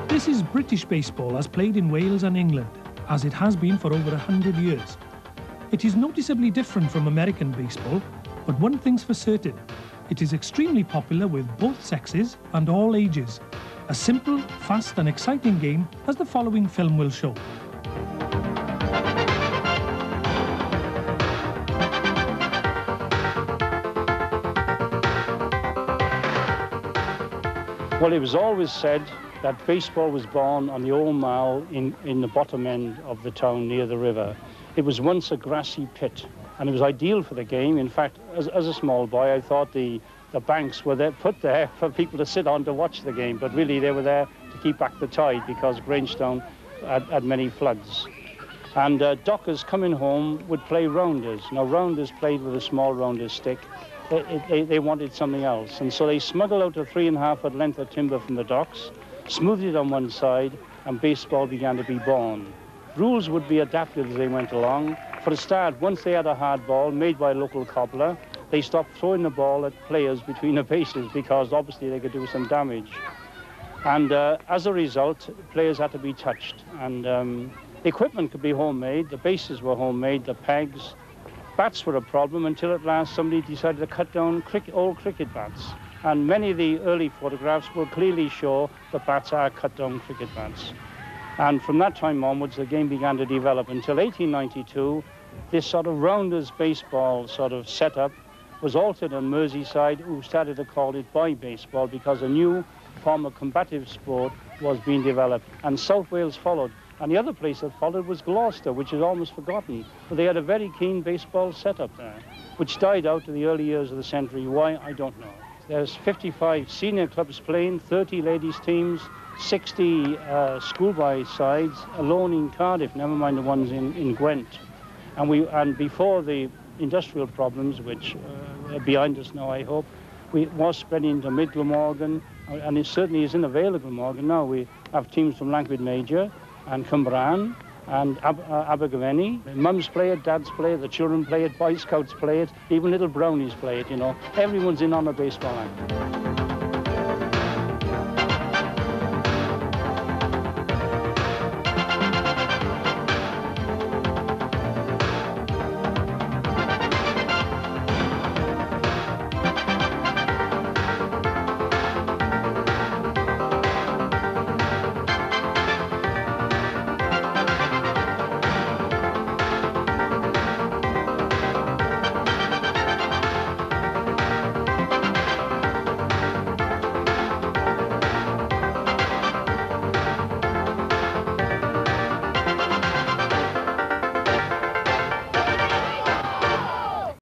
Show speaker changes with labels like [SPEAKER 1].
[SPEAKER 1] This is British baseball as played in Wales and England, as it has been for over 100 years. It is noticeably different from American baseball, but one thing's for certain, it is extremely popular with both sexes and all ages. A simple, fast and exciting game, as the following film will show.
[SPEAKER 2] Well, it was always said that baseball was born on the old mile in the bottom end of the town near the river. It was once a grassy pit, and it was ideal for the game. In fact, as a small boy, I thought the banks were there, put there for people to sit on to watch the game, but really they were there to keep back the tide because Grangetown had many floods. And dockers coming home would play rounders. Now, rounders played with a small rounders stick. They wanted something else, and so they smuggled out a 3.5-foot length of timber from the docks, smoothed it on one side, and baseball began to be born. Rules would be adapted as they went along. For a start, once they had a hard ball made by a local cobbler, they stopped throwing the ball at players between the bases because obviously they could do some damage. And as a result, players had to be touched. And the equipment could be homemade, the bases were homemade, the pegs. Bats were a problem until at last somebody decided to cut down old cricket bats. And many of the early photographs will clearly show the bats are cut down cricket bats. And from that time onwards, the game began to develop. Until 1892, this sort of rounders baseball sort of setup was altered on Merseyside, who started to call it boy baseball because a new form of combative sport was being developed. And South Wales followed. And the other place that followed was Gloucester, which is almost forgotten. But they had a very keen baseball setup there, which died out in the early years of the century. Why, I don't know. There's 55 senior clubs playing, 30 ladies teams, 60 schoolboy sides, alone in Cardiff, never mind the ones in Gwent. And before the industrial problems, which are behind us now, I hope, we was spreading into Mid Glamorgan, and it certainly is in the Vale of Glamorgan now. We have teams from Llankford Major, and Cwmbran, and Abergavenny. Mums play it, dads play it, the children play it, Boy Scouts play it, even little brownies play it, you know. Everyone's in on a baseball act.